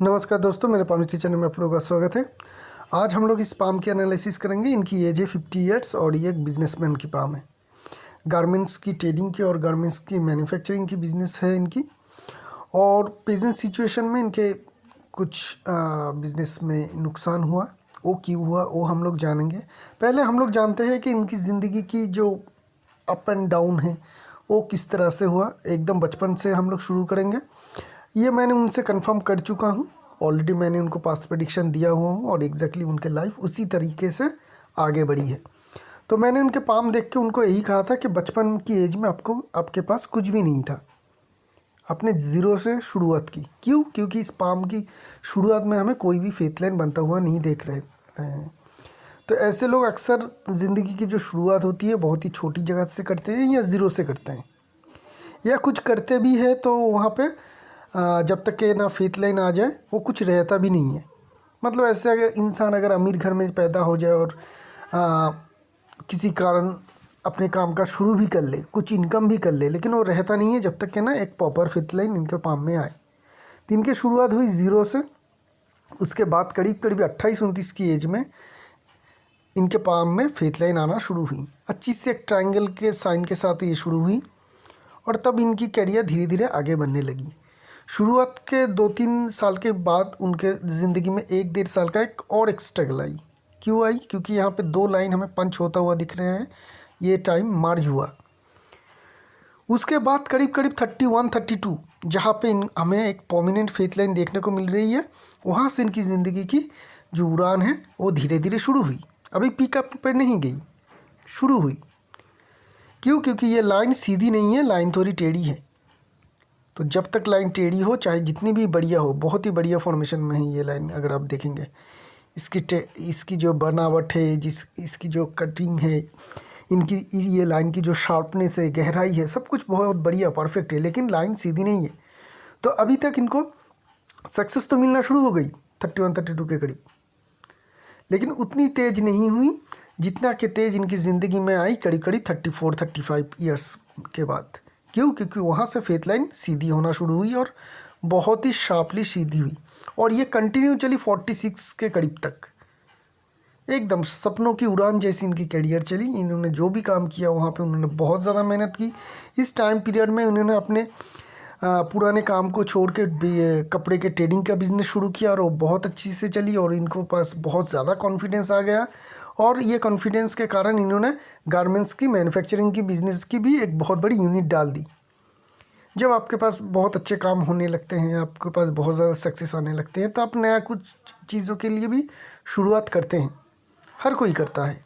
नमस्कार दोस्तों, मेरे पाम चैनल में आप लोगों का स्वागत है। आज हम लोग इस पाम की एनालिसिस करेंगे। इनकी एज है 50 ईयर्स और ये एक बिजनेसमैन की पाम है। गारमेंट्स की ट्रेडिंग की और गारमेंट्स की मैन्युफैक्चरिंग की बिजनेस है इनकी। और बिजनेस सिचुएशन में इनके कुछ बिजनेस में नुकसान हुआ, वो क्यों हुआ वो हम लोग जानेंगे। पहले हम लोग जानते हैं कि इनकी ज़िंदगी की जो अप एंड डाउन है वो किस तरह से हुआ। एकदम बचपन से हम लोग शुरू करेंगे। ये मैंने उनसे कंफर्म कर चुका हूँ ऑलरेडी। मैंने उनको पास्ट प्रेडिक्शन दिया हुआ हूँ और एग्जैक्टली उनके लाइफ उसी तरीके से आगे बढ़ी है। तो मैंने उनके पाम देख के उनको यही कहा था कि बचपन की एज में आपके पास कुछ भी नहीं था, आपने ज़ीरो से शुरुआत की। क्यों? क्योंकि इस पाम की शुरुआत में हमें कोई भी फेथ लाइन बनता हुआ नहीं देख रहे हैं। तो ऐसे लोग अक्सर ज़िंदगी की जो शुरुआत होती है बहुत ही छोटी जगह से करते हैं या ज़ीरो से करते हैं, या कुछ करते भी है तो वहाँ पे जब तक के ना फेथ लाइन आ जाए वो कुछ रहता भी नहीं है। मतलब ऐसे अगर इंसान अगर अमीर घर में पैदा हो जाए और किसी कारण अपने काम का शुरू भी कर ले, कुछ इनकम भी कर ले, लेकिन वो रहता नहीं है जब तक कि ना एक प्रॉपर फेथ लाइन इनके पाम में आए। तो इनकी शुरुआत हुई ज़ीरो से। उसके बाद करीब करीब 28-29 की एज में इनके पाम में फेथ लाइन आना शुरू हुई। अच्छी से एक ट्रायंगल के साइन के साथ ये शुरू हुई और तब इनकी कैरियर धीरे धीरे आगे बढ़ने लगी। शुरुआत के 2-3 साल के बाद उनके ज़िंदगी में 1-1.5 साल का एक स्ट्रगल आई। क्यों आई? क्योंकि यहाँ पे 2 लाइन हमें पंच होता हुआ दिख रहे हैं। ये टाइम मार्ज हुआ। उसके बाद करीब करीब 31-32 जहाँ पे हमें एक प्रोमिनेंट फेथ लाइन देखने को मिल रही है, वहाँ से इनकी ज़िंदगी की जो उड़ान है वो धीरे धीरे शुरू हुई। अभी पिकअप पर नहीं गई, शुरू हुई। क्यों? क्योंकि ये लाइन सीधी नहीं है, लाइन थोड़ी टेढ़ी है। तो जब तक लाइन टेढ़ी हो, चाहे जितनी भी बढ़िया हो, बहुत ही बढ़िया फॉर्मेशन में है ये लाइन। अगर आप देखेंगे इसकी जो बनावट है, इसकी जो कटिंग है, इनकी ये लाइन की जो शार्पनेस है, गहराई है, सब कुछ बहुत बढ़िया परफेक्ट है, लेकिन लाइन सीधी नहीं है। तो अभी तक इनको सक्सेस तो मिलना शुरू हो गई 31-32 के करीब, लेकिन उतनी तेज़ नहीं हुई जितना कि तेज़ इनकी ज़िंदगी में आई करीब करीब 34-35 ईयर्स के बाद। क्यों? क्योंकि वहाँ से फेथ लाइन सीधी होना शुरू हुई और बहुत ही शार्पली सीधी हुई और ये कंटिन्यू चली 46 के करीब तक। एकदम सपनों की उड़ान जैसी इनकी कैरियर चली। इन्होंने जो भी काम किया वहाँ पे उन्होंने बहुत ज़्यादा मेहनत की। इस टाइम पीरियड में उन्होंने अपने पुराने काम को छोड़ के कपड़े के ट्रेडिंग का बिज़नेस शुरू किया और वो बहुत अच्छी से चली और इनको पास बहुत ज़्यादा कॉन्फिडेंस आ गया। और ये कॉन्फिडेंस के कारण इन्होंने गारमेंट्स की मैन्युफैक्चरिंग की बिज़नेस की भी एक बहुत बड़ी यूनिट डाल दी। जब आपके पास बहुत अच्छे काम होने लगते हैं, आपके पास बहुत ज़्यादा सक्सेस आने लगते हैं, तो आप नया कुछ चीज़ों के लिए भी शुरुआत करते हैं। हर कोई करता है।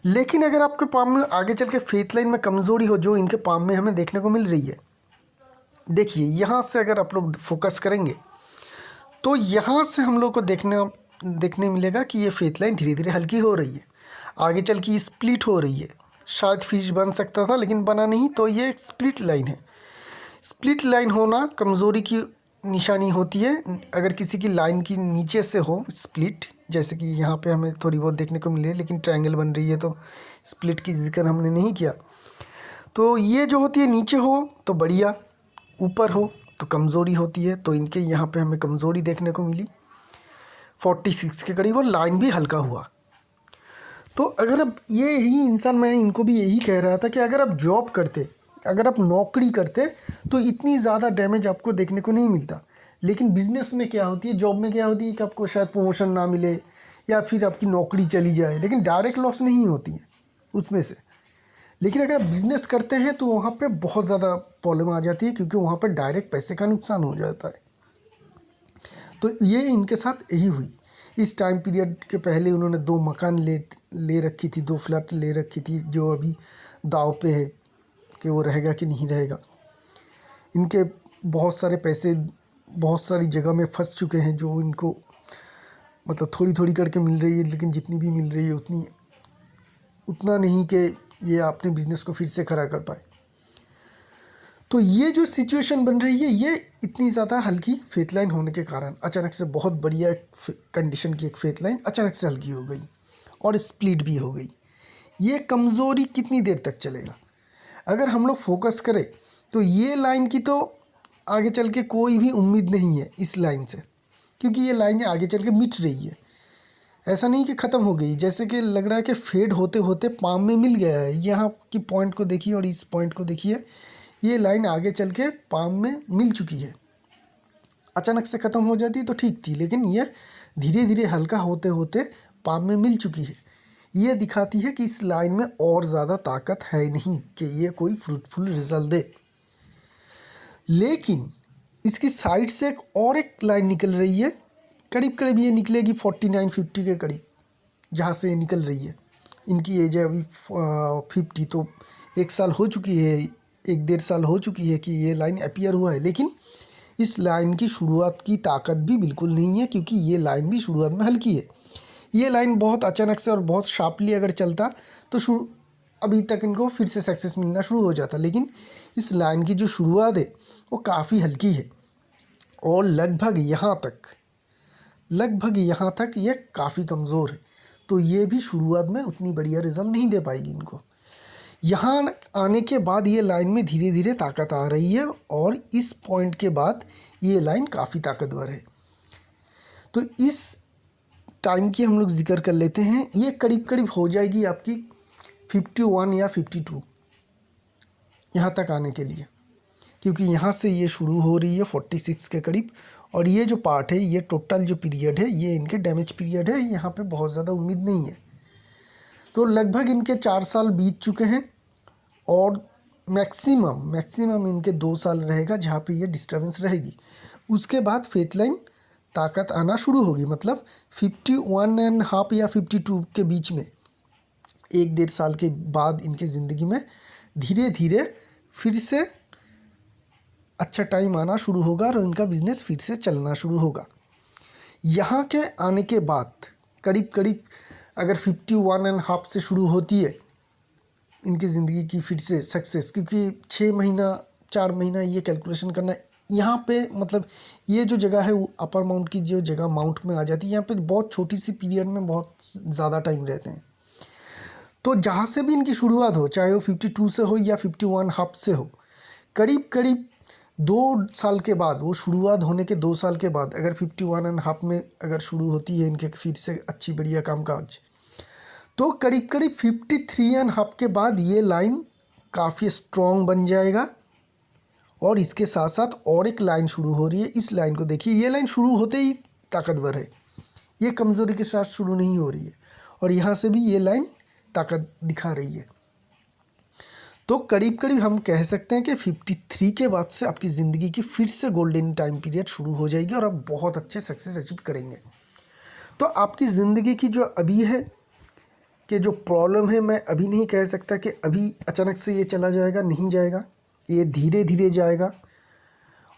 लेकिन अगर आपके पाम में आगे चल के फेथ लाइन में कमज़ोरी हो, जो इनके पाम में हमें देखने को मिल रही है, देखिए यहाँ से अगर आप लोग फोकस करेंगे तो यहाँ से हम लोग को देखने मिलेगा कि ये फेथ लाइन धीरे धीरे हल्की हो रही है, आगे चल के स्प्लिट हो रही है। शायद फिश बन सकता था लेकिन बना नहीं, तो ये एक स्प्लिट लाइन है। स्प्लिट लाइन होना कमज़ोरी की निशानी होती है। अगर किसी की लाइन की नीचे से हो स्प्लिट, जैसे कि यहाँ पे हमें थोड़ी बहुत देखने को मिली है, लेकिन ट्रायंगल बन रही है तो स्प्लिट की जिक्र हमने नहीं किया। तो ये जो होती है नीचे हो तो बढ़िया, ऊपर हो तो कमज़ोरी होती है। तो इनके यहाँ पे हमें कमज़ोरी देखने को मिली 46 के करीब और लाइन भी हल्का हुआ। तो अगर अब ये ही इंसान, मैं इनको भी यही कह रहा था कि अगर आप जॉब करते, अगर आप नौकरी करते तो इतनी ज़्यादा डैमेज आपको देखने को नहीं मिलता। लेकिन बिज़नेस में क्या होती है, जॉब में क्या होती है कि आपको शायद प्रमोशन ना मिले या फिर आपकी नौकरी चली जाए, लेकिन डायरेक्ट लॉस नहीं होती है उसमें से। लेकिन अगर आप बिज़नेस करते हैं तो वहाँ पे बहुत ज़्यादा प्रॉब्लम आ जाती है, क्योंकि वहाँ पर डायरेक्ट पैसे का नुकसान हो जाता है। तो ये इनके साथ यही हुई। इस टाइम पीरियड के पहले उन्होंने 2 मकान ले रखी थी, 2 फ्लैट ले रखी थी, जो अभी दाव पे है कि वो रहेगा कि नहीं रहेगा। इनके बहुत सारे पैसे बहुत सारी जगह में फंस चुके हैं, जो इनको मतलब थोड़ी थोड़ी करके मिल रही है, लेकिन जितनी भी मिल रही है उतना नहीं कि ये अपने बिज़नेस को फिर से खड़ा कर पाए। तो ये जो सिचुएशन बन रही है, ये इतनी ज़्यादा हल्की फेथ लाइन होने के कारण अचानक से बहुत बढ़िया कंडीशन की एक फेथ लाइन अचानक से हल्की हो गई और स्प्लिट भी हो गई। ये कमज़ोरी कितनी देर तक चलेगा? अगर हम लोग फोकस करें तो ये लाइन की तो आगे चल के कोई भी उम्मीद नहीं है इस लाइन से। क्योंकि ये लाइन आगे चल के मिट रही है। ऐसा नहीं कि ख़त्म हो गई, जैसे कि लग रहा है कि फेड होते होते पाम में मिल गया है। यहाँ की पॉइंट को देखिए और इस पॉइंट को देखिए, ये लाइन आगे चल के पाम में मिल चुकी है। अचानक से ख़त्म हो जाती तो ठीक थी, लेकिन ये धीरे धीरे हल्का होते होते पाम में मिल चुकी है। ये दिखाती है कि इस लाइन में और ज़्यादा ताकत है नहीं कि ये कोई फ्रूटफुल रिजल्ट दे। लेकिन इसकी साइड से एक लाइन निकल रही है, करीब करीब ये निकलेगी 49-50 के करीब, जहाँ से ये निकल रही है। इनकी एज है अभी 50, तो 1 साल हो चुकी है, 1-1.5 साल हो चुकी है कि ये लाइन अपीयर हुआ है। लेकिन इस लाइन की शुरुआत की ताकत भी बिल्कुल नहीं है, क्योंकि ये लाइन भी शुरुआत में हल्की है। ये लाइन बहुत अचानक से और बहुत शार्पली अगर चलता तो अभी तक इनको फिर से सक्सेस मिलना शुरू हो जाता। लेकिन इस लाइन की जो शुरुआत है वो काफ़ी हल्की है और लगभग यहाँ तक ये काफ़ी कमज़ोर है। तो ये भी शुरुआत में उतनी बढ़िया रिज़ल्ट नहीं दे पाएगी इनको। यहाँ आने के बाद ये लाइन में धीरे धीरे ताकत आ रही है और इस पॉइंट के बाद ये लाइन काफ़ी ताकतवर है। तो इस टाइम की हम लोग जिक्र कर लेते हैं। ये करीब करीब हो जाएगी आपकी 51 या 52 यहाँ तक आने के लिए, क्योंकि यहाँ से ये शुरू हो रही है 46 के करीब। और ये जो पार्ट है, ये टोटल जो पीरियड है, ये इनके डैमेज पीरियड है। यहाँ पे बहुत ज़्यादा उम्मीद नहीं है। तो लगभग इनके 4 साल बीत चुके हैं और मैक्सिमम इनके 2 साल रहेगा जहाँ पे ये डिस्टर्बेंस रहेगी। उसके बाद फेथ लाइन ताकत आना शुरू होगी, मतलब 51.5 या 52 के बीच में 1-1.5 साल के बाद इनके ज़िंदगी में धीरे धीरे फिर से अच्छा टाइम आना शुरू होगा और इनका बिज़नेस फिर से चलना शुरू होगा। यहाँ के आने के बाद करीब करीब अगर 51.5 से शुरू होती है इनकी ज़िंदगी की फिर से सक्सेस, क्योंकि 6 महीना 4 महीना ये कैलकुलेशन करना, यहाँ पे मतलब ये जो जगह है वो अपर माउंट की जो जगह माउंट में आ जाती है। यहाँ पे बहुत छोटी सी पीरियड में बहुत ज़्यादा टाइम रहते हैं। तो जहाँ से भी इनकी शुरुआत हो, चाहे वो 52 से हो या 51.5 से हो, करीब करीब 2 साल के बाद, वो शुरुआत होने के 2 साल के बाद अगर 51.5 में अगर शुरू होती है इनके फिर से अच्छी बढ़िया कामकाज, तो करीब करीब 53.5 के बाद ये लाइन काफ़ी स्ट्रॉन्ग बन जाएगा। और इसके साथ साथ और एक लाइन शुरू हो रही है। इस लाइन को देखिए, ये लाइन शुरू होते ही ताकतवर है, ये कमज़ोरी के साथ शुरू नहीं हो रही है। और यहाँ से भी ये लाइन ताकत दिखा रही है। तो करीब करीब हम कह सकते हैं कि 53 के बाद से आपकी ज़िंदगी की फिर से गोल्डन टाइम पीरियड शुरू हो जाएगी और आप बहुत अच्छे सक्सेस अचीव करेंगे। तो आपकी ज़िंदगी की जो अभी है कि जो प्रॉब्लम है, मैं अभी नहीं कह सकता कि अभी अचानक से ये चला जाएगा, नहीं जाएगा, ये धीरे धीरे जाएगा।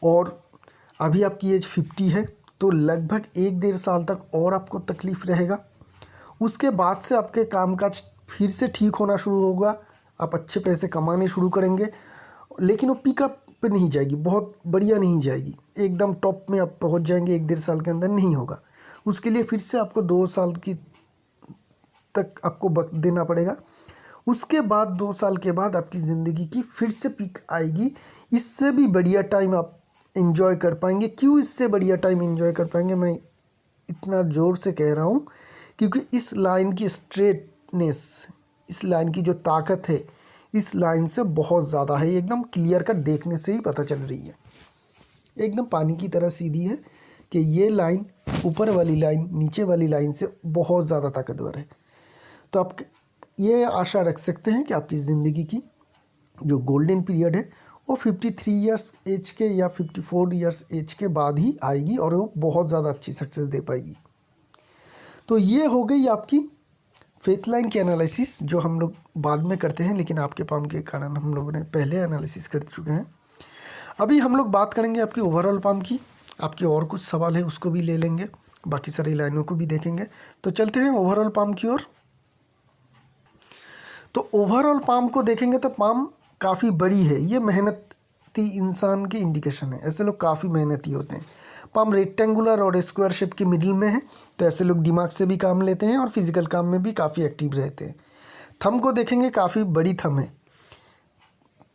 और अभी आपकी एज 50 है, तो लगभग 1-1.5 साल तक और आपको तकलीफ़ रहेगा। उसके बाद से आपके कामकाज फिर से ठीक होना शुरू होगा, आप अच्छे पैसे कमाने शुरू करेंगे। लेकिन वो पिकअप पे नहीं जाएगी, बहुत बढ़िया नहीं जाएगी, एकदम टॉप में आप पहुंच जाएंगे 1-1.5 साल के अंदर नहीं होगा। उसके लिए फिर से आपको 2 साल की तक आपको वक्त देना पड़ेगा। उसके बाद 2 साल के बाद आपकी ज़िंदगी की फिर से पीक आएगी। इससे भी बढ़िया टाइम आप एंजॉय कर पाएंगे। क्यों इससे बढ़िया टाइम एंजॉय कर पाएंगे, मैं इतना ज़ोर से कह रहा हूँ क्योंकि इस लाइन की स्ट्रेटनेस, इस लाइन की जो ताकत है, इस लाइन से बहुत ज़्यादा है। एकदम क्लियर कट देखने से ही पता चल रही है, एकदम पानी की तरह सीधी है कि ये लाइन ऊपर वाली लाइन नीचे वाली लाइन से बहुत ज़्यादा ताकतवर है। तो आप ये आशा रख सकते हैं कि आपकी ज़िंदगी की जो गोल्डन पीरियड है वो 53 ईयर्स एज के या 54 ईयर्स एज के बाद ही आएगी और वो बहुत ज़्यादा अच्छी सक्सेस दे पाएगी। तो ये हो गई आपकी फेथ लाइन की एनालिसिस, जो हम लोग बाद में करते हैं, लेकिन आपके पाम के कारण हम लोगों ने पहले एनालिसिस कर चुके हैं। अभी हम लोग बात करेंगे आपकी ओवरऑल पाम की। आपके और कुछ सवाल है उसको भी ले लेंगे, बाकी सारी लाइनों को भी देखेंगे। तो चलते हैं ओवरऑल पाम की ओर। तो ओवरऑल पाम को देखेंगे तो पाम काफ़ी बड़ी है। ये मेहनती इंसान की इंडिकेशन है। ऐसे लोग काफ़ी मेहनती होते हैं। पाम रेक्टेंगुलर और स्क्वायर शेप के मिडिल में है, तो ऐसे लोग दिमाग से भी काम लेते हैं और फिजिकल काम में भी काफ़ी एक्टिव रहते हैं। थंब को देखेंगे, काफ़ी बड़ी थंब है।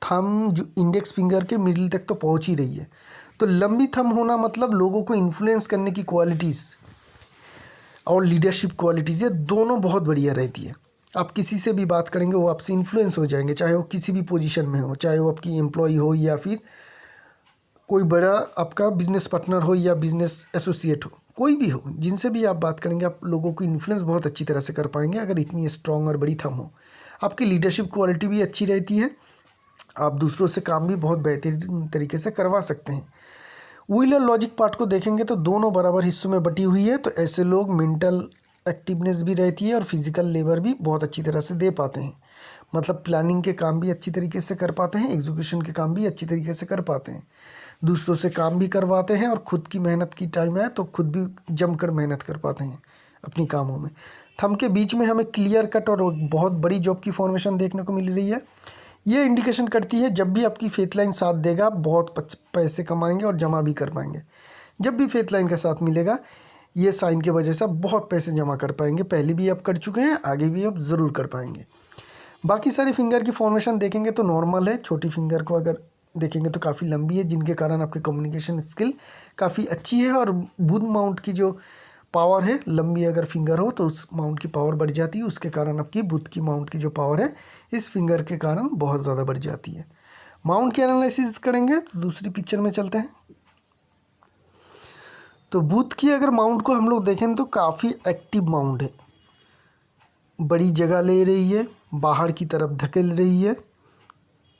थंब जो इंडेक्स फिंगर के मिडिल तक तो पहुंच ही रही है। तो लंबी थंब होना मतलब लोगों को इन्फ्लुएंस करने की क्वालिटीज़ और लीडरशिप क्वालिटीज़, ये दोनों बहुत बढ़िया रहती है। आप किसी से भी बात करेंगे वो आपसे इन्फ्लुएंस हो जाएंगे, चाहे वो किसी भी पोजीशन में हो, चाहे वो आपकी एम्प्लॉय हो या फिर कोई बड़ा आपका बिजनेस पार्टनर हो या बिजनेस एसोसिएट हो, कोई भी हो, जिनसे भी आप बात करेंगे आप लोगों को इन्फ्लुएंस बहुत अच्छी तरह से कर पाएंगे अगर इतनी स्ट्रांग और बड़ी थंब हो। आपकी लीडरशिप क्वालिटी भी अच्छी रहती है, आप दूसरों से काम भी बहुत बेहतरीन तरीके से करवा सकते हैं। व्हील और लॉजिक पार्ट को देखेंगे तो दोनों बराबर हिस्सों में बटी हुई है, तो ऐसे लोग मेंटल एक्टिवनेस भी रहती है और फिजिकल लेबर भी बहुत अच्छी तरह से दे पाते हैं। मतलब प्लानिंग के काम भी अच्छी तरीके से कर पाते हैं, एग्जीक्यूशन के काम भी अच्छी तरीके से कर पाते हैं, दूसरों से काम भी करवाते हैं और खुद की मेहनत की टाइम है तो खुद भी जमकर मेहनत कर पाते हैं अपनी कामों में। थंब के बीच में हमें क्लियर कट और बहुत बड़ी जॉब की फॉर्मेशन देखने को मिल रही है। ये इंडिकेशन करती है जब भी आपकी फेथ लाइन साथ देगा आप बहुत पैसे कमाएंगे और जमा भी कर पाएंगे। जब भी फेथ लाइन का साथ मिलेगा ये साइन की वजह से आप बहुत पैसे जमा कर पाएंगे, पहले भी आप कर चुके हैं, आगे भी आप ज़रूर कर पाएंगे। बाकी सारी फिंगर की फॉर्मेशन देखेंगे तो नॉर्मल है, छोटी फिंगर को अगर देखेंगे तो काफ़ी लंबी है, जिनके कारण आपकी कम्युनिकेशन स्किल काफ़ी अच्छी है और बुध माउंट की जो पावर है, लंबी अगर फिंगर हो तो उस माउंट की पावर बढ़ जाती है, उसके कारण आपकी बुध की माउंट की जो पावर है इस फिंगर के कारण बहुत ज़्यादा बढ़ जाती है। माउंट की एनालिसिस करेंगे तो दूसरी पिक्चर में चलते हैं। तो बुध की अगर माउंट को हम लोग देखें तो काफ़ी एक्टिव माउंट है, बड़ी जगह ले रही है, बाहर की तरफ धकेल रही है,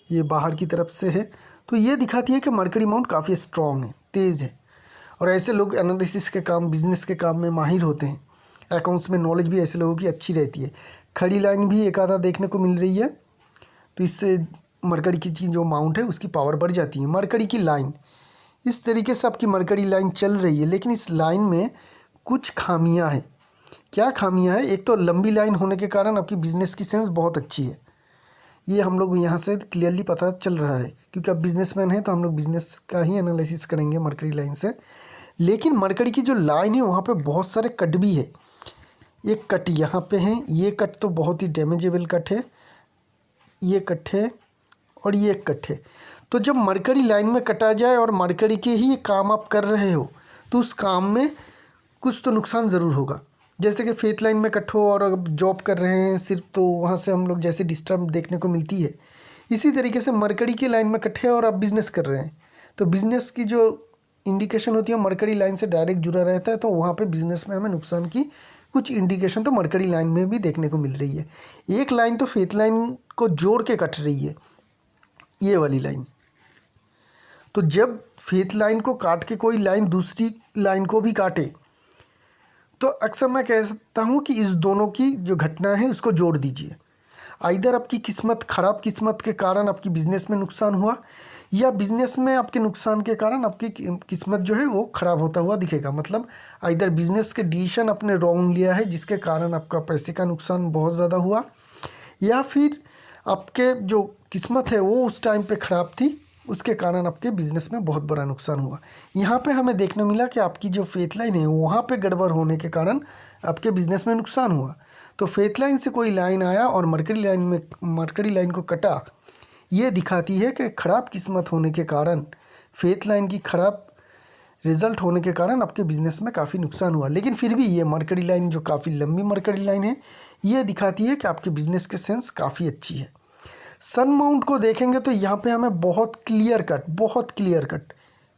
ये बाहर की तरफ से है, तो ये दिखाती है कि मरकरी माउंट काफ़ी स्ट्रॉन्ग है, तेज़ है और ऐसे लोग एनालिसिस के काम, बिजनेस के काम में माहिर होते हैं। अकाउंट्स में नॉलेज भी ऐसे लोगों की अच्छी रहती है। खड़ी लाइन भी एक आधा देखने को मिल रही है, तो इससे मरकरी की जो माउंट है उसकी पावर बढ़ जाती है। मरकरी की लाइन इस तरीके से आपकी मरकरी लाइन चल रही है, लेकिन इस लाइन में कुछ खामियां हैं। क्या खामियां हैं? एक तो लंबी लाइन होने के कारण आपकी बिजनेस की सेंस बहुत अच्छी है, ये हम लोग यहाँ से क्लियरली पता चल रहा है, क्योंकि आप बिजनेसमैन हैं तो हम लोग बिजनेस का ही एनालिसिस करेंगे मरकरी लाइन से। लेकिन मरकरी की जो लाइन है वहाँ पे बहुत सारे कट भी है। एक कट यहाँ पे है, ये कट तो बहुत ही डैमेजेबल कट है, ये कट है और ये कट है। तो जब मरकरी लाइन में कटा जाए और मरकरी के ही काम आप कर रहे हो तो उस काम में कुछ तो नुकसान ज़रूर होगा। जैसे कि फेथ लाइन में कट हो और अगर जॉब कर रहे हैं सिर्फ, तो वहाँ से हम लोग जैसे डिस्टर्ब देखने को मिलती है, इसी तरीके से मरकरी की लाइन में कट है और आप बिज़नेस कर रहे हैं तो बिज़नेस की जो इंडिकेशन होती है मरकरी लाइन से डायरेक्ट जुड़ा रहता है, तो वहाँ पे बिज़नेस में हमें नुकसान की कुछ इंडिकेशन तो मरकरी लाइन में भी देखने को मिल रही है। एक लाइन तो फेथ लाइन को जोड़ के कट रही है, ये वाली लाइन। तो जब फेथ लाइन को काट के कोई लाइन दूसरी लाइन को भी काटे तो अक्सर मैं कहता हूँ कि इस दोनों की जो घटना है उसको जोड़ दीजिए। आइदर आपकी किस्मत, ख़राब किस्मत के कारण आपकी बिज़नेस में नुकसान हुआ, या बिज़नेस में आपके नुकसान के कारण आपकी किस्मत जो है वो ख़राब होता हुआ दिखेगा। मतलब आइदर बिज़नेस के डिसीजन आपने रॉन्ग लिया है जिसके कारण आपका पैसे का नुकसान बहुत ज़्यादा हुआ, या फिर आपके जो किस्मत है वो उस टाइम पे ख़राब थी, उसके कारण आपके बिज़नेस में बहुत बड़ा नुकसान हुआ। यहाँ पे हमें देखने मिला कि आपकी जो फेथ लाइन है वहाँ पे गड़बड़ होने के कारण आपके बिज़नेस में नुकसान हुआ। तो फेथ लाइन से कोई लाइन आया और मरकरी लाइन को कटा, ये दिखाती है कि ख़राब किस्मत होने के कारण, फेथ लाइन की ख़राब रिज़ल्ट होने के कारण आपके बिज़नेस में काफ़ी नुकसान हुआ। लेकिन फिर भी ये मरकरी लाइन जो काफ़ी लंबी मरकरी लाइन है, ये दिखाती है कि आपके बिज़नेस की सेंस काफ़ी अच्छी है। सन माउंट को देखेंगे तो यहाँ पे हमें बहुत क्लियर कट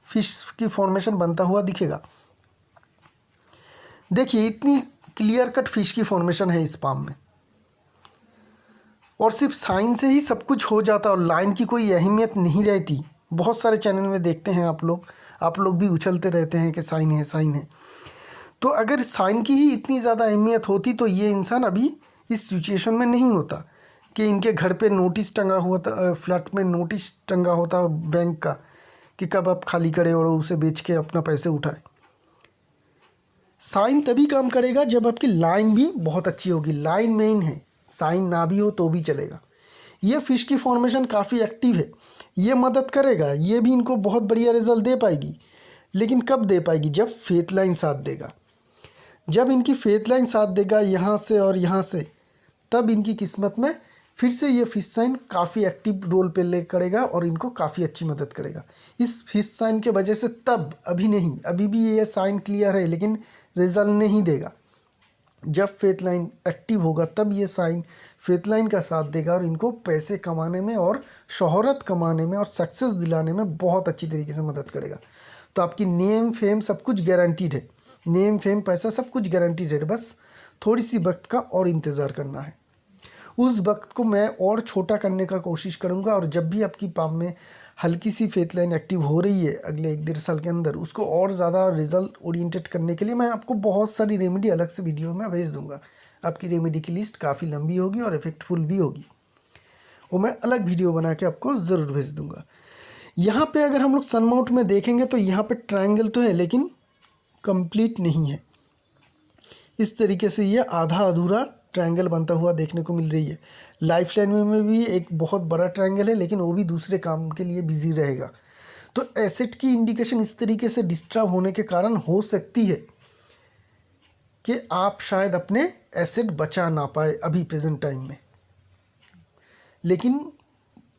फिश की फॉर्मेशन बनता हुआ दिखेगा। देखिए इतनी क्लियर कट फिश की फॉर्मेशन है इस पाम में, और सिर्फ साइन से ही सब कुछ हो जाता और लाइन की कोई अहमियत नहीं रहती। बहुत सारे चैनल में देखते हैं आप लोग भी उछलते रहते हैं कि साइन है। तो अगर साइन की ही इतनी ज़्यादा अहमियत होती तो ये इंसान अभी इस सिचुएशन में नहीं होता कि इनके घर पे नोटिस टंगा हुआ था, फ्लैट में नोटिस टंगा होता बैंक का कि कब आप खाली करें और उसे बेच के अपना पैसे उठाए। साइन तभी काम करेगा जब आपकी लाइन भी बहुत अच्छी होगी, लाइन मेन है, साइन ना भी हो तो भी चलेगा। ये फिश की फॉर्मेशन काफ़ी एक्टिव है, ये मदद करेगा, ये भी इनको बहुत बढ़िया रिजल्ट दे पाएगी। लेकिन कब दे पाएगी? जब फेथ लाइन साथ देगा। जब इनकी फेथ लाइन साथ देगा यहाँ से और यहाँ से, तब इनकी किस्मत में फिर से ये फिश साइन काफ़ी एक्टिव रोल प्ले करेगा और इनको काफ़ी अच्छी मदद करेगा। इस फिश साइन के वजह से तब, अभी नहीं, अभी भी ये साइन क्लियर है लेकिन रिजल्ट नहीं देगा। जब फेथ लाइन एक्टिव होगा तब ये साइन फेथ लाइन का साथ देगा और इनको पैसे कमाने में और शोहरत कमाने में और सक्सेस दिलाने में बहुत अच्छी तरीके से मदद करेगा। तो आपकी नेम फेम सब कुछ गारंटीड है, नेम फेम पैसा सब कुछ गारंटीड है, बस थोड़ी सी वक्त का और इंतज़ार करना है। उस वक्त को मैं और छोटा करने का कोशिश करूँगा और जब भी आपकी पाम में हल्की सी फेथ लाइन एक्टिव हो रही है अगले 1-1.5 साल के अंदर, उसको और ज़्यादा रिजल्ट ओरिएंटेड करने के लिए मैं आपको बहुत सारी रेमेडी अलग से वीडियो में भेज दूँगा। आपकी रेमेडी की लिस्ट काफ़ी लंबी होगी और इफेक्टफुल भी होगी, वो मैं अलग वीडियो बना के आपको ज़रूर भेज दूँगा। यहाँ पे अगर हम लोग सन माउंट में देखेंगे तो यहाँ पे ट्रायंगल तो है लेकिन कंप्लीट नहीं है। इस तरीके से ये आधा अधूरा ट्रायंगल बनता हुआ देखने को मिल रही है। लाइफ लाइन में भी एक बहुत बड़ा ट्रायंगल है लेकिन वो भी दूसरे काम के लिए बिजी रहेगा। तो एसेट की इंडिकेशन इस तरीके से डिस्टर्ब होने के कारण हो सकती है कि आप शायद अपने एसेट बचा ना पाए अभी प्रेजेंट टाइम में, लेकिन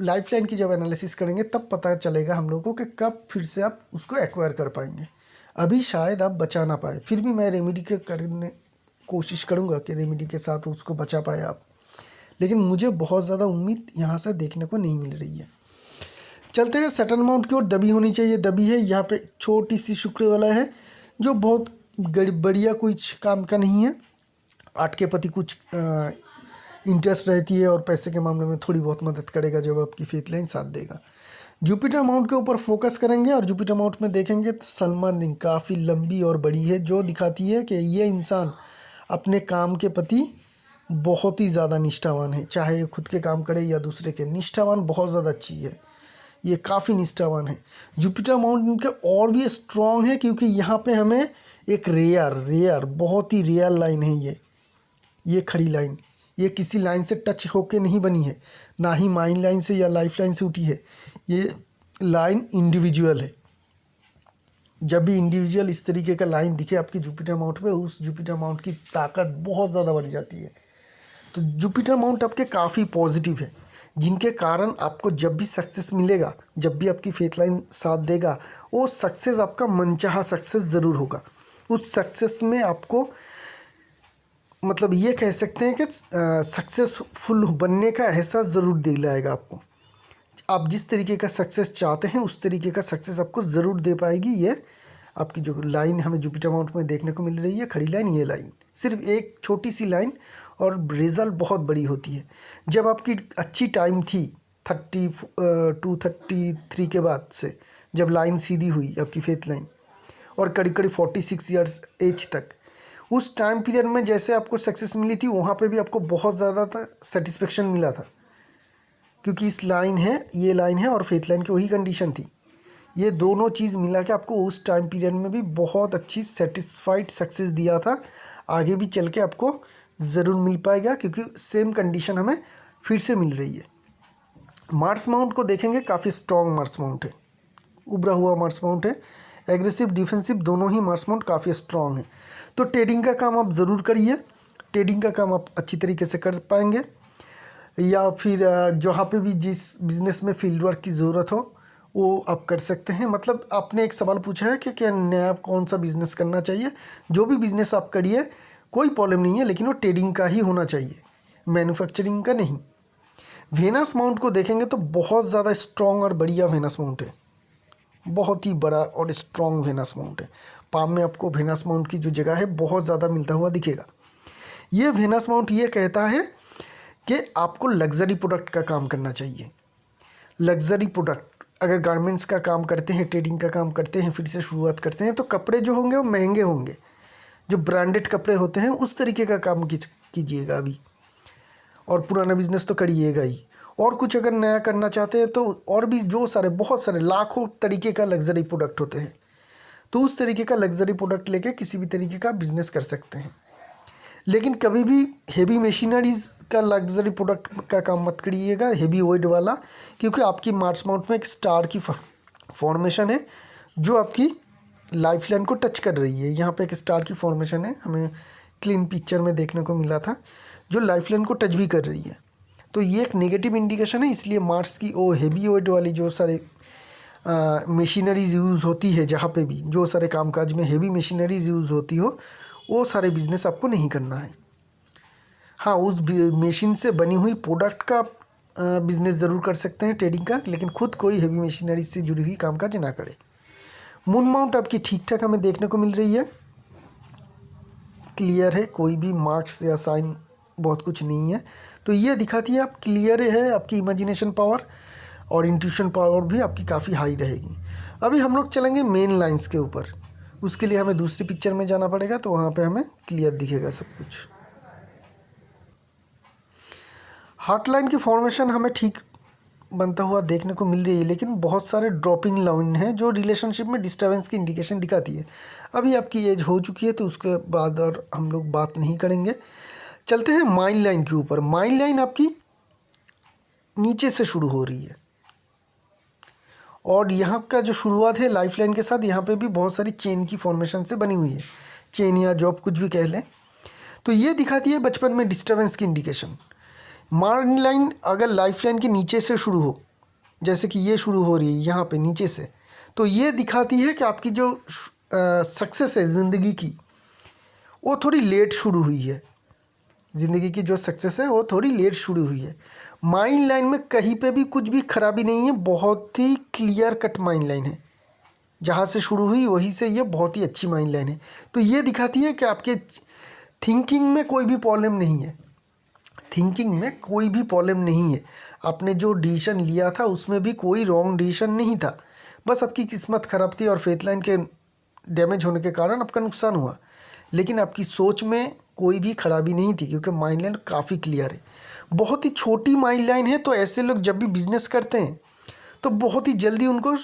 लाइफ लाइन की जब एनालिसिस करेंगे तब पता चलेगा हम लोगों को कि कब फिर से आप उसको एक्वायर कर पाएंगे। अभी शायद आप बचा ना पाए, फिर भी मैं रेमेडी के करने कोशिश करूँगा कि रेमेडी के साथ उसको बचा पाए आप, लेकिन मुझे बहुत ज़्यादा उम्मीद यहाँ से देखने को नहीं मिल रही है। चलते हैं सैटर्न माउंट की ओर। दबी होनी चाहिए, दबी है। यहाँ पे छोटी सी शुक्र वाला है जो बहुत बढ़िया कुछ काम का नहीं है। 8 के प्रति कुछ इंटरेस्ट रहती है और पैसे के मामले में थोड़ी बहुत मदद करेगा जब आपकी फेथ लाइन साथ देगा। जुपिटर माउंट के ऊपर फोकस करेंगे और जुपिटर माउंट में देखेंगे तो सलमान रिंग काफ़ी लंबी और बड़ी है जो दिखाती है कि ये इंसान अपने काम के प्रति बहुत ही ज़्यादा निष्ठावान है, चाहे खुद के काम करे या दूसरे के। निष्ठावान बहुत ज़्यादा अच्छी है, ये काफ़ी निष्ठावान है। जुपिटर माउंट इनके और भी स्ट्रॉन्ग है क्योंकि यहाँ पे हमें एक रेयर बहुत ही रेयर लाइन है ये खड़ी लाइन। ये किसी लाइन से टच होके नहीं बनी है, ना ही माइन लाइन से या लाइफ लाइन से उठी है। ये लाइन इंडिविजुअल है। जब भी इंडिविजुअल इस तरीके का लाइन दिखे आपकी जुपिटर माउंट पे, उस जुपिटर माउंट की ताकत बहुत ज़्यादा बढ़ जाती है। तो जुपिटर माउंट आपके काफ़ी पॉजिटिव है, जिनके कारण आपको जब भी सक्सेस मिलेगा, जब भी आपकी फेथ लाइन साथ देगा, वो सक्सेस आपका मनचाहा सक्सेस ज़रूर होगा। उस सक्सेस में आपको मतलब ये कह सकते हैं कि सक्सेसफुल बनने का एहसास ज़रूर दिलाएगा आपको। आप जिस तरीके का सक्सेस चाहते हैं उस तरीके का सक्सेस आपको ज़रूर दे पाएगी। ये आपकी जो लाइन हमें जुपिटर माउंट में देखने को मिल रही है, खड़ी लाइन, ये लाइन सिर्फ एक छोटी सी लाइन और रिजल्ट बहुत बड़ी होती है। जब आपकी अच्छी टाइम थी 32-33 के बाद से, जब लाइन सीधी हुई आपकी फेथ लाइन और करीब करीब 46 ईयर्स एज तक, उस टाइम पीरियड में जैसे आपको सक्सेस मिली थी वहाँ पे भी आपको बहुत ज़्यादा सेटिस्फेक्शन मिला था, क्योंकि इस लाइन है, ये लाइन है और फेथ लाइन की वही कंडीशन थी। ये दोनों चीज़ मिला के आपको उस टाइम पीरियड में भी बहुत अच्छी सेटिस्फाइड सक्सेस दिया था। आगे भी चल के आपको ज़रूर मिल पाएगा क्योंकि सेम कंडीशन हमें फिर से मिल रही है। मार्स माउंट को देखेंगे, काफ़ी स्ट्रॉन्ग मार्स माउंट है, उभरा हुआ मार्स माउंट है। एग्रेसिव डिफेंसिव दोनों ही मार्स माउंट काफ़ी स्ट्रॉन्ग है। तो ट्रेडिंग का काम आप ज़रूर करिए, ट्रेडिंग का काम आप अच्छी तरीके से कर पाएंगे, या फिर जहाँ पे भी जिस बिज़नेस में फील्ड वर्क की ज़रूरत हो वो आप कर सकते हैं। मतलब आपने एक सवाल पूछा है कि क्या नया कौन सा बिज़नेस करना चाहिए। जो भी बिज़नेस आप करिए कोई प्रॉब्लम नहीं है, लेकिन वो ट्रेडिंग का ही होना चाहिए, मैन्युफैक्चरिंग का नहीं। वेनस माउंट को देखेंगे तो बहुत ज़्यादा स्ट्रॉन्ग और बढ़िया वेनस माउंट है, बहुत ही बड़ा और स्ट्रॉन्ग वेनस माउंट है। पाम में आपको वेनस माउंट की जो जगह है बहुत ज़्यादा मिलता हुआ दिखेगा। ये वेनस माउंट ये कहता है कि आपको लग्जरी प्रोडक्ट का काम करना चाहिए। लग्जरी प्रोडक्ट, अगर गारमेंट्स का काम करते हैं, ट्रेडिंग का काम करते हैं, फिर से शुरुआत करते हैं, तो कपड़े जो होंगे वो महंगे होंगे, जो ब्रांडेड कपड़े होते हैं उस तरीके का काम कीजिएगा अभी, और पुराना बिजनेस तो करिएगा ही। और कुछ अगर नया करना चाहते हैं तो और भी जो सारे बहुत सारे लाखों तरीके का लग्जरी प्रोडक्ट होते हैं, तो उस तरीके का लग्जरी प्रोडक्ट लेके किसी भी तरीके का बिजनेस कर सकते हैं। लेकिन कभी भी हेवी मशीनरीज का लग्जरी प्रोडक्ट का काम मत करिएगा, हेवी वेट वाला, क्योंकि आपकी मार्स माउंट में एक स्टार की फॉर्मेशन है जो आपकी लाइफ लाइन को टच कर रही है। यहाँ पे एक स्टार की फॉर्मेशन है, हमें क्लीन पिक्चर में देखने को मिला था, जो लाइफ लाइन को टच भी कर रही है। तो ये एक नेगेटिव इंडिकेशन है। इसलिए मार्स की वो हेवी वेट वाली जो सारे मशीनरीज यूज़ होती है, जहाँ पे भी जो सारे कामकाज में हेवी मशीनरीज यूज़ होती हो, वो सारे बिजनेस आपको नहीं करना है। हाँ, उस मशीन से बनी हुई प्रोडक्ट का बिजनेस ज़रूर कर सकते हैं ट्रेडिंग का, लेकिन खुद कोई हेवी मशीनरी से जुड़ी हुई कामकाज ना करे। मून माउंट आपकी ठीक ठाक हमें देखने को मिल रही है, क्लियर है, कोई भी मार्क्स या साइन बहुत कुछ नहीं है। तो ये दिखाती है आप क्लियर है, आपकी इमेजिनेशन पावर और इंट्यूशन पावर भी आपकी काफ़ी हाई रहेगी। अभी हम लोग चलेंगे मेन लाइंस के ऊपर। उसके लिए हमें दूसरी पिक्चर में जाना पड़ेगा, तो वहाँ पे हमें क्लियर दिखेगा सब कुछ। हार्ट लाइन की फॉर्मेशन हमें ठीक बनता हुआ देखने को मिल रही है, लेकिन बहुत सारे ड्रॉपिंग लाइन हैं जो रिलेशनशिप में डिस्टर्बेंस की इंडिकेशन दिखाती है। अभी आपकी एज हो चुकी है, तो उसके बाद और हम लोग बात नहीं करेंगे। चलते हैं माइल लाइन के ऊपर। माइल लाइन आपकी नीचे से शुरू हो रही है, और यहाँ का जो शुरुआत है लाइफ लाइन के साथ, यहाँ पे भी बहुत सारी चेन की फॉर्मेशन से बनी हुई है, चेन या जॉब कुछ भी कह लें। तो ये दिखाती है बचपन में डिस्टर्बेंस की इंडिकेशन। माइल लाइन अगर लाइफ लाइन के नीचे से शुरू हो, जैसे कि ये शुरू हो रही है यहाँ पे नीचे से, तो ये दिखाती है कि आपकी जो सक्सेस है ज़िंदगी की, वो थोड़ी लेट शुरू हुई है। ज़िंदगी की जो सक्सेस है वो थोड़ी लेट शुरू हुई है। माइंड लाइन में कहीं पे भी कुछ भी खराबी नहीं है, बहुत ही क्लियर कट माइंड लाइन है। जहाँ से शुरू हुई वहीं से ये बहुत ही अच्छी माइंड लाइन है। तो ये दिखाती है कि आपके थिंकिंग में कोई भी प्रॉब्लम नहीं है, थिंकिंग में कोई भी प्रॉब्लम नहीं है। आपने जो डिसीजन लिया था उसमें भी कोई रॉन्ग डिसीजन नहीं था, बस आपकी किस्मत ख़राब थी और फेथ लाइन के डैमेज होने के कारण आपका नुकसान हुआ। लेकिन आपकी सोच में कोई भी खराबी नहीं थी, क्योंकि माइंड लाइन काफ़ी क्लियर है। बहुत ही छोटी माइंड लाइन है, तो ऐसे लोग जब भी बिजनेस करते हैं तो बहुत ही जल्दी उनको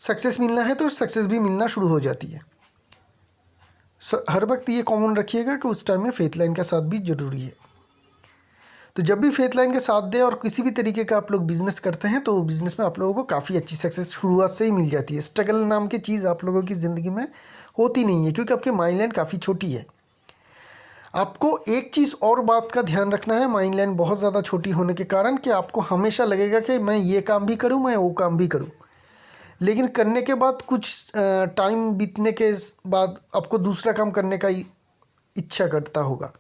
सक्सेस मिलना है तो सक्सेस भी मिलना शुरू हो जाती है। हर वक्त ये कॉमन रखिएगा कि उस टाइम में फेथ लाइन का साथ भी ज़रूरी है। तो जब भी फेथ लाइन के साथ दे और किसी भी तरीके का आप लोग बिजनेस करते हैं, तो बिजनेस में आप लोगों को काफ़ी अच्छी सक्सेस शुरुआत से ही मिल जाती है। स्ट्रगल नाम की चीज़ आप लोगों की ज़िंदगी में होती नहीं है, क्योंकि आपकी माइंड लाइन काफ़ी छोटी है। आपको एक चीज़ और बात का ध्यान रखना है, माइंड लाइन बहुत ज़्यादा छोटी होने के कारण कि आपको हमेशा लगेगा कि मैं ये काम भी करूँ, मैं वो काम भी करूँ, लेकिन करने के बाद कुछ टाइम बीतने के बाद आपको दूसरा काम करने का इच्छा करता होगा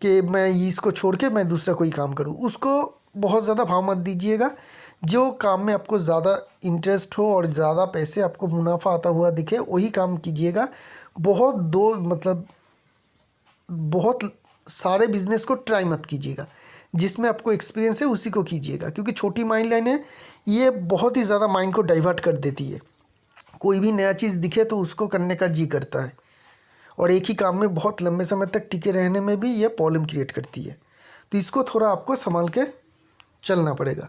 कि मैं इसको छोड़ के मैं दूसरा कोई काम करूं। उसको बहुत ज़्यादा भाव मत दीजिएगा। जो काम में आपको ज़्यादा इंटरेस्ट हो और ज़्यादा पैसे आपको मुनाफा आता हुआ दिखे, वही काम कीजिएगा। बहुत सारे बिजनेस को ट्राई मत कीजिएगा। जिसमें आपको एक्सपीरियंस है उसी को कीजिएगा, क्योंकि छोटी माइंड लाइन है, ये बहुत ही ज़्यादा माइंड को डाइवर्ट कर देती है। कोई भी नया चीज़ दिखे तो उसको करने का जी करता है, और एक ही काम में बहुत लंबे समय तक टिके रहने में भी ये प्रॉब्लम क्रिएट करती है। तो इसको थोड़ा आपको संभाल के चलना पड़ेगा।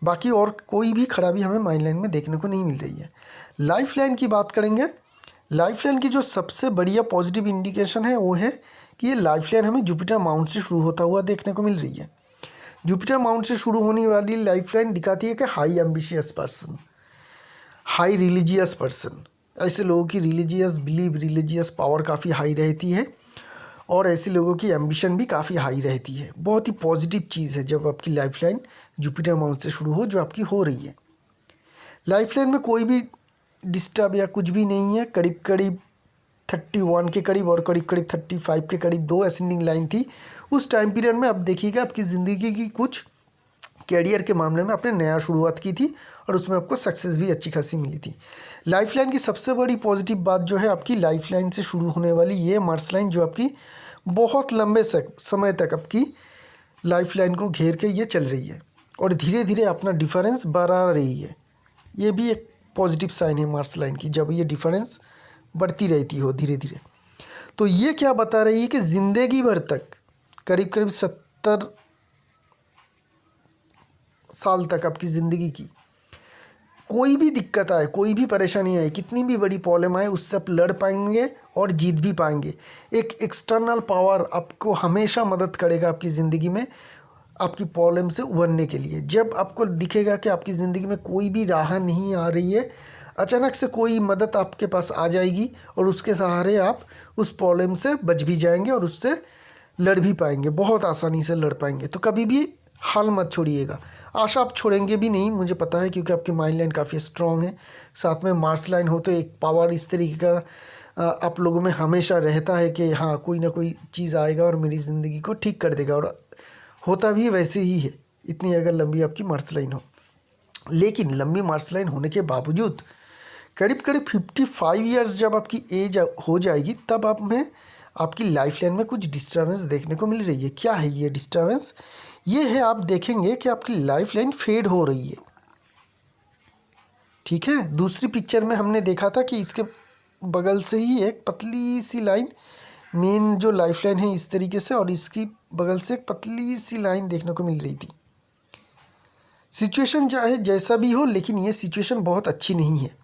बाकी और कोई भी खराबी हमें माइंड लाइन में देखने को नहीं मिल रही है। लाइफ लाइन की बात करेंगे। लाइफ लाइन की जो सबसे बढ़िया पॉजिटिव इंडिकेशन है वो है कि ये लाइफ लाइन हमें जुपिटर माउंट से शुरू होता हुआ देखने को मिल रही है। जुपिटर माउंट से शुरू होने वाली लाइफ लाइन दिखाती है कि high ambitious person, high religious person, ऐसे लोगों की रिलीजियस पावर काफ़ी हाई रहती है, और ऐसे लोगों की एम्बिशन भी काफ़ी हाई रहती है। बहुत ही पॉजिटिव चीज़ है जब आपकी लाइफ लाइन जुपिटर माउंट से शुरू हो, जो आपकी हो रही है। लाइफ लाइन में कोई भी डिस्टर्ब या कुछ भी नहीं है। करीब करीब 31 के करीब और करीब करीब 35 के करीब 2 असेंडिंग लाइन थी उस टाइम पीरियड में। अब देखिएगा आपकी ज़िंदगी की कुछ कैरियर के मामले में आपने नया शुरुआत की थी और उसमें आपको सक्सेस भी अच्छी खासी मिली थी। लाइफ लाइन की सबसे बड़ी पॉजिटिव बात जो है, आपकी लाइफ लाइन से शुरू होने वाली ये मार्स लाइन, जो आपकी बहुत लंबे समय तक आपकी लाइफ लाइन को घेर के ये चल रही है और धीरे धीरे अपना डिफरेंस बढ़ा रही है। ये भी एक पॉजिटिव साइन है मार्स लाइन की, जब ये डिफरेंस बढ़ती रहती हो धीरे धीरे। तो ये क्या बता रही है कि ज़िंदगी भर तक करीब करीब 70 साल तक आपकी ज़िंदगी की कोई भी दिक्कत आए, कोई भी परेशानी आए, कितनी भी बड़ी प्रॉब्लम आए, उससे आप लड़ पाएंगे और जीत भी पाएंगे। एक एक्सटर्नल पावर आपको हमेशा मदद करेगा आपकी ज़िंदगी में आपकी प्रॉब्लम से उभरने के लिए। जब आपको दिखेगा कि आपकी ज़िंदगी में कोई भी राह नहीं आ रही है, अचानक से कोई मदद आपके पास आ जाएगी और उसके सहारे आप उस प्रॉब्लम से बच भी जाएंगे और उससे लड़ भी पाएंगे, बहुत आसानी से लड़ पाएंगे। तो कभी भी हाल मत छोड़िएगा। आशा आप छोड़ेंगे भी नहीं, मुझे पता है, क्योंकि आपकी माइंड लाइन काफ़ी स्ट्रॉन्ग है, साथ में मार्स लाइन हो तो एक पावर इस तरीके का आप लोगों में हमेशा रहता है कि हाँ कोई ना कोई चीज़ आएगा और मेरी ज़िंदगी को ठीक कर देगा, और होता भी वैसे ही है, इतनी अगर लंबी आपकी मार्स लाइन हो। लेकिन लंबी मार्स लाइन होने के बावजूद करीब करीब 55 ईयर्स जब आपकी एज हो जाएगी, तब आप में आपकी लाइफ लाइन में कुछ डिस्टर्बेंस देखने को मिल रही है। क्या है ये डिस्टर्बेंस? ये है, आप देखेंगे कि आपकी लाइफ लाइन फेड हो रही है। ठीक है, दूसरी पिक्चर में हमने देखा था कि इसके बगल से ही एक पतली सी लाइन, मेन जो लाइफ लाइन है इस तरीके से, और इसकी बगल से एक पतली सी लाइन देखने को मिल रही थी। सिचुएशन चाहे जैसा भी हो, लेकिन ये सिचुएशन बहुत अच्छी नहीं है।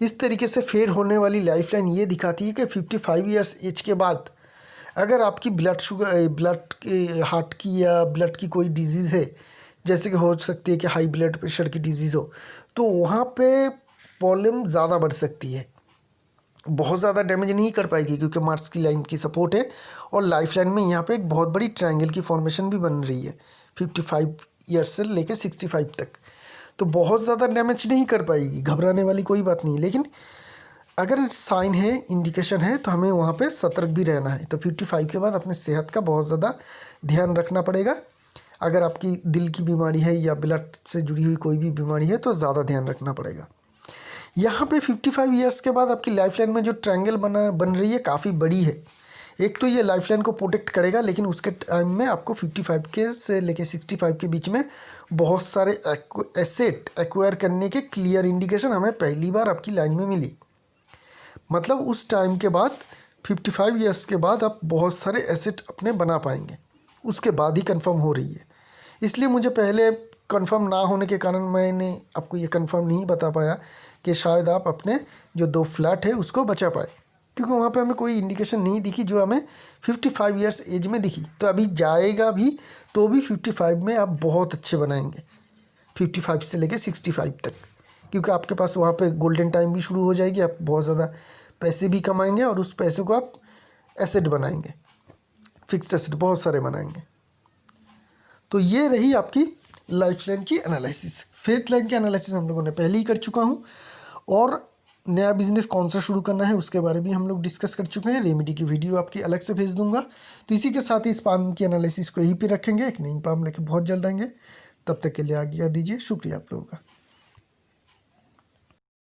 इस तरीके से फेड होने वाली लाइफ लाइन ये दिखाती है कि 55 ईयर्स एज के बाद अगर आपकी हार्ट की या ब्लड की कोई डिजीज़ है, जैसे कि हो सकती है कि हाई ब्लड प्रेशर की डिजीज़ हो, तो वहाँ पे प्रॉब्लम ज़्यादा बढ़ सकती है। बहुत ज़्यादा डैमेज नहीं कर पाएगी, क्योंकि मार्स की लाइन की सपोर्ट है, और लाइफ लाइन में यहाँ पे एक बहुत बड़ी ट्रायंगल की फॉर्मेशन भी बन रही है 55 ईयर्स से लेकर 65 तक। तो बहुत ज़्यादा डैमेज नहीं कर पाएगी, घबराने वाली कोई बात नहीं। लेकिन अगर साइन है, इंडिकेशन है, तो हमें वहाँ पे सतर्क भी रहना है। तो 55 के बाद अपने सेहत का बहुत ज़्यादा ध्यान रखना पड़ेगा। अगर आपकी दिल की बीमारी है या ब्लड से जुड़ी हुई कोई भी बीमारी है, तो ज़्यादा ध्यान रखना पड़ेगा। यहाँ पे 55 ईयर्स के बाद आपकी लाइफ लाइन में जो ट्रायंगल बन रही है काफ़ी बड़ी है। एक तो ये लाइफ लाइन को प्रोटेक्ट करेगा, लेकिन उसके टाइम में आपको 55 के से लेके 65 के बीच में बहुत सारे एसेट एक्वायर करने के क्लियर इंडिकेशन हमें पहली बार आपकी लाइन में मिली। मतलब उस टाइम के बाद 55 ईयर्स के बाद आप बहुत सारे एसेट अपने बना पाएंगे, उसके बाद ही कंफर्म हो रही है। इसलिए मुझे पहले कंफर्म ना होने के कारण मैंने आपको ये कंफर्म नहीं बता पाया कि शायद आप अपने जो 2 फ्लैट है उसको बचा पाए, क्योंकि वहाँ पे हमें कोई इंडिकेशन नहीं दिखी जो हमें 55 ईयर्स एज में दिखी। तो अभी जाएगा भी तो भी 55 में आप बहुत अच्छे बनाएंगे, 55 से लेके 65 तक, क्योंकि आपके पास वहाँ पे गोल्डन टाइम भी शुरू हो जाएगी। आप बहुत ज़्यादा पैसे भी कमाएंगे, और उस पैसे को आप एसेट बनाएंगे, फिक्स्ड एसेट बहुत सारे बनाएंगे। तो ये रही आपकी लाइफ लाइन की एनालिसिस। फेथ लाइन की एनालिसिस हम लोगों ने पहले ही कर चुका हूँ, और नया बिजनेस कौन सा शुरू करना है उसके बारे में हम लोग डिस्कस कर चुके हैं। रेमेडी की वीडियो आपकी अलग से भेज दूंगा। तो इसी के साथ ही इस पाम की एनालिसिस को यहीं पे रखेंगे, एक नई पाम लेके बहुत जल्द आएंगे। तब तक के लिए आज्ञा दीजिए, शुक्रिया आप लोगों का।